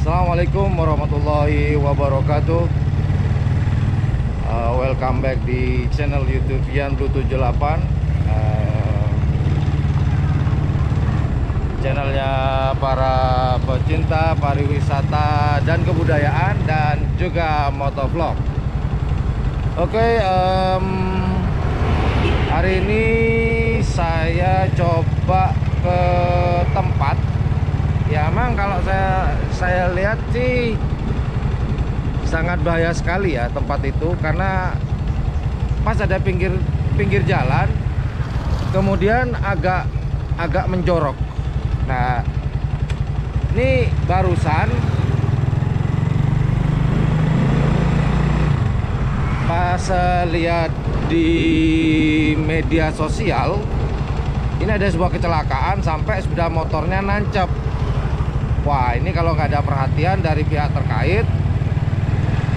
Assalamualaikum warahmatullahi wabarakatuh. Welcome back di channel YouTube Yan Blue 78. Channelnya para pecinta pariwisata dan kebudayaan dan juga motovlog. Oke, hari ini saya coba ke tempat. Ya emang kalau saya lihat sih sangat bahaya sekali ya tempat itu, karena pas ada pinggir jalan, kemudian agak menjorok. Nah, ini barusan pas lihat di media sosial, ini ada sebuah kecelakaan sampai sepeda motornya nancep. Wah, ini kalau nggak ada perhatian dari pihak terkait,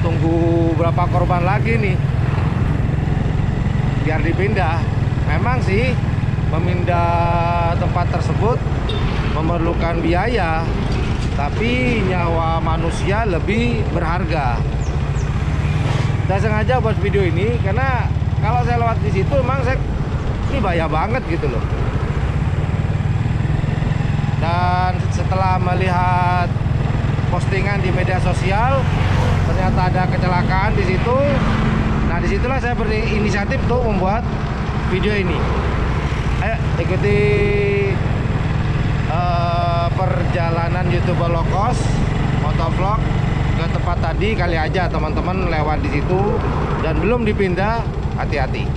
tunggu berapa korban lagi nih biar dipindah. Memang sih memindah tempat tersebut memerlukan biaya, tapi nyawa manusia lebih berharga. Saya sengaja buat video ini karena kalau saya lewat di situ memang ini bahaya banget gitu loh. Dan setelah melihat postingan di media sosial, ternyata ada kecelakaan di situ. Nah, disitulah saya berinisiatif untuk membuat video ini. Ayo ikuti perjalanan YouTuber low cost motovlog ke tempat tadi. Kali aja teman-teman lewat di situ dan belum dipindah, hati-hati.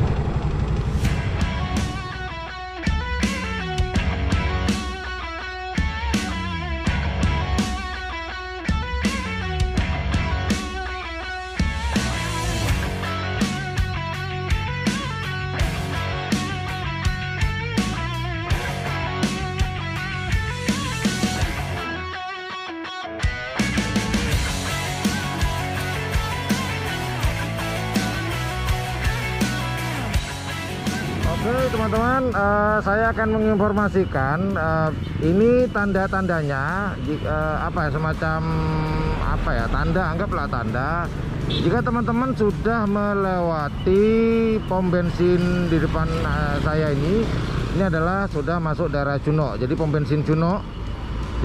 Oke teman-teman, saya akan menginformasikan ini tanda-tandanya, semacam tanda, anggaplah tanda. Jika teman-teman sudah melewati pom bensin di depan saya ini adalah sudah masuk daerah Cunok, jadi pom bensin Cunok.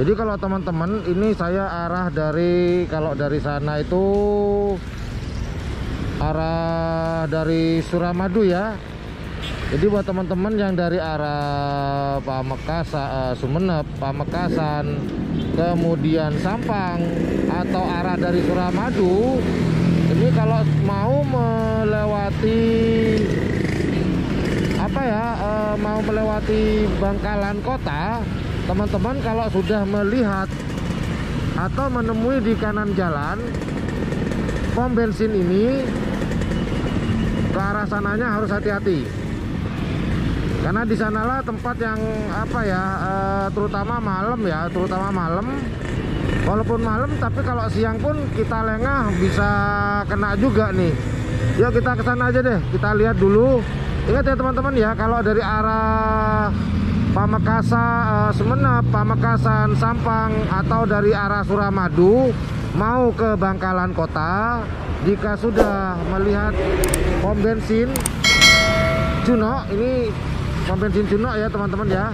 Jadi kalau teman-teman, ini saya arah kalau dari sana itu arah dari Suramadu ya. Jadi buat teman-teman yang dari arah Pamekasan, Sumeneb, Pamekasan, kemudian Sampang, atau arah dari Suramadu, ini kalau mau melewati mau melewati Bangkalan Kota, teman-teman kalau sudah melihat atau menemui di kanan jalan pom bensin ini, ke arah sananya harus hati-hati. Karena di sanalah tempat yang terutama malam. Walaupun malam, tapi kalau siang pun kita lengah bisa kena juga nih. Yuk kita ke sana aja deh, kita lihat dulu. Ingat ya teman-teman ya, kalau dari arah Pamekasan, Sumeneb, Pamekasan, Sampang, atau dari arah Suramadu mau ke Bangkalan Kota, jika sudah melihat pom bensin Cunok, ini pom bensin Cunok ya teman-teman ya.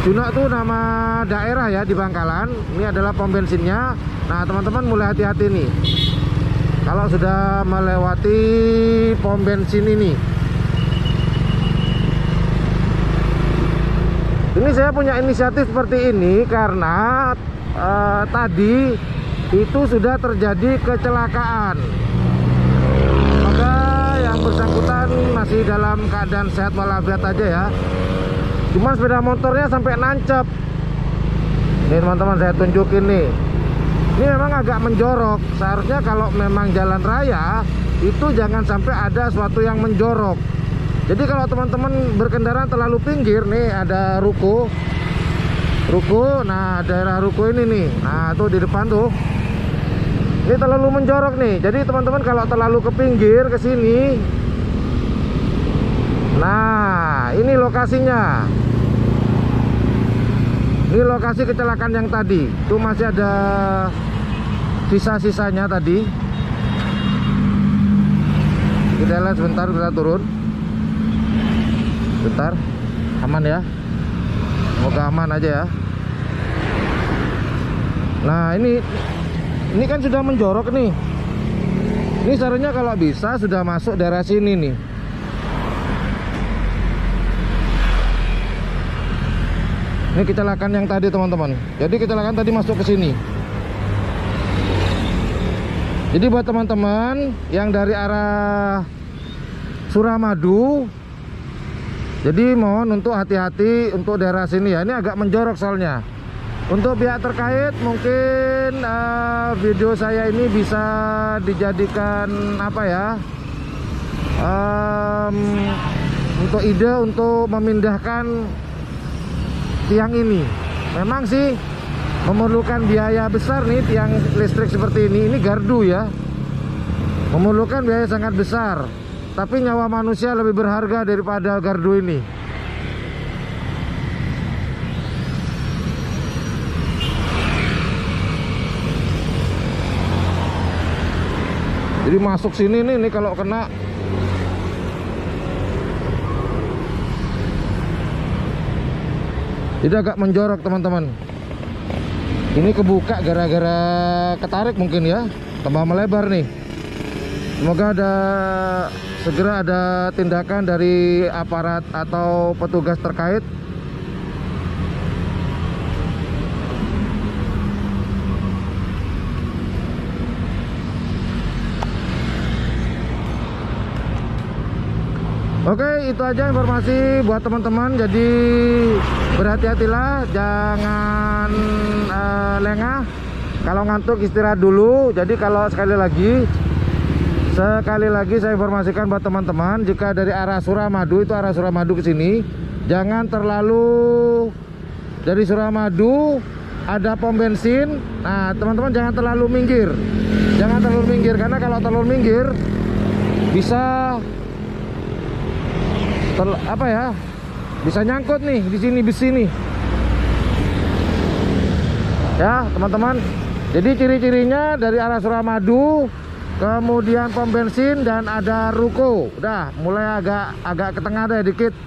Cunok itu nama daerah ya di Bangkalan. Ini adalah pom bensinnya. Nah teman-teman mulai hati-hati nih kalau sudah melewati pom bensin ini. Ini saya punya inisiatif seperti ini karena tadi itu sudah terjadi kecelakaan. Maka yang bersangkutan masih dalam keadaan sehat walafiat aja ya. Cuman sepeda motornya sampai nancep. Ini teman-teman saya tunjukin nih. Ini memang agak menjorok. Seharusnya kalau memang jalan raya itu jangan sampai ada sesuatu yang menjorok. Jadi kalau teman-teman berkendara terlalu pinggir, nih ada ruko. Nah daerah ruko ini nih. Nah tuh di depan tuh. Ini terlalu menjorok nih. Jadi teman-teman kalau terlalu ke pinggir ke sini. Nah, ini lokasinya. Ini lokasi kecelakaan yang tadi. Itu masih ada sisa-sisanya tadi. Kita lihat sebentar, kita turun. Bentar. Aman ya. Semoga aman aja ya. Nah, ini kan sudah menjorok nih. Ini seharusnya kalau bisa sudah masuk daerah sini nih. Ini kecelakaan yang tadi teman-teman. Jadi kecelakaan tadi masuk ke sini. Jadi buat teman-teman yang dari arah Suramadu, jadi mohon untuk hati-hati untuk daerah sini ya. Ini agak menjorok soalnya. Untuk pihak terkait mungkin video saya ini bisa dijadikan apa ya? Untuk ide untuk memindahkan tiang ini. Memang sih memerlukan biaya besar nih tiang listrik seperti ini gardu ya. Memerlukan biaya sangat besar. Tapi nyawa manusia lebih berharga daripada gardu ini. Jadi masuk sini nih kalau kena. Jadi agak menjorok teman-teman. Ini kebuka gara-gara ketarik mungkin ya. Tambah melebar nih. Semoga segera ada tindakan dari aparat atau petugas terkait. Oke, itu aja informasi buat teman-teman. Jadi berhati-hatilah, jangan lengah. Kalau ngantuk istirahat dulu. Jadi kalau sekali lagi saya informasikan buat teman-teman, jika dari arah Suramadu, itu arah Suramadu ke sini, jangan terlalu dari Suramadu ada pom bensin. Nah, teman-teman jangan terlalu minggir. Jangan terlalu minggir karena kalau terlalu minggir bisa bisa nyangkut nih di sini besi nih. Ya, teman-teman. Jadi ciri-cirinya dari arah Suramadu, kemudian pom bensin dan ada ruko. Udah mulai agak ke tengah deh dikit.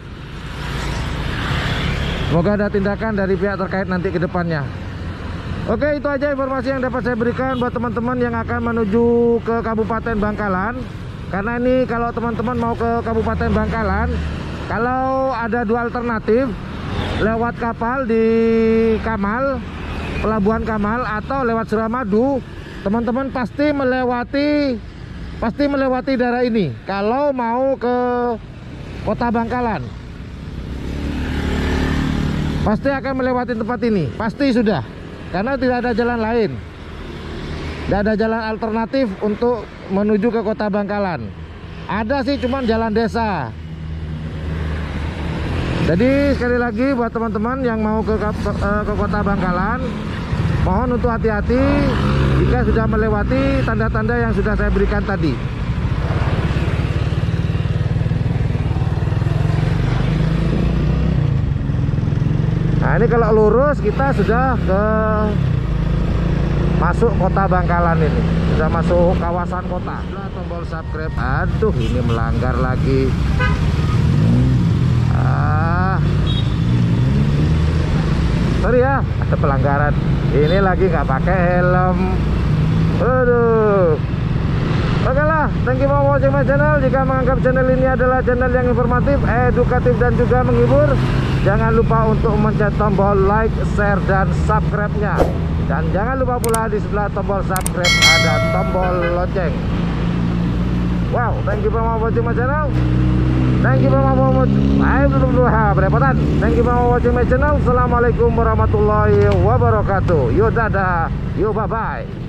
Semoga ada tindakan dari pihak terkait nanti ke depannya. Oke, itu aja informasi yang dapat saya berikan buat teman-teman yang akan menuju ke Kabupaten Bangkalan. Karena ini kalau teman-teman mau ke Kabupaten Bangkalan, kalau ada dua alternatif, lewat kapal di Kamal, Pelabuhan Kamal, atau lewat Suramadu, teman-teman pasti melewati daerah ini kalau mau ke Kota Bangkalan. Pasti akan melewati tempat ini, pasti sudah, karena tidak ada jalan lain. Tidak ada jalan alternatif untuk menuju ke Kota Bangkalan. Ada sih cuman jalan desa. Jadi sekali lagi buat teman-teman yang mau ke Kota Bangkalan, mohon untuk hati-hati jika sudah melewati tanda-tanda yang sudah saya berikan tadi. Nah, ini kalau lurus kita sudah masuk Kota Bangkalan ini. Sudah masuk kawasan kota. Tombol subscribe. Aduh, ini melanggar lagi. Sorry ya, ada pelanggaran. Ini lagi nggak pakai helm. Aduh. Oke lah, thank you for watching my channel. Jika menganggap channel ini adalah channel yang informatif, edukatif, dan juga menghibur, jangan lupa untuk mencet tombol like, share, dan subscribe-nya. Dan jangan lupa pula di sebelah tombol subscribe ada tombol lonceng. Wow, thank you for watching my channel. Thank you for watching. Berepotan. Thank you for watching my channel. Assalamualaikum warahmatullahi wabarakatuh. Yo dadah. Yo bye bye.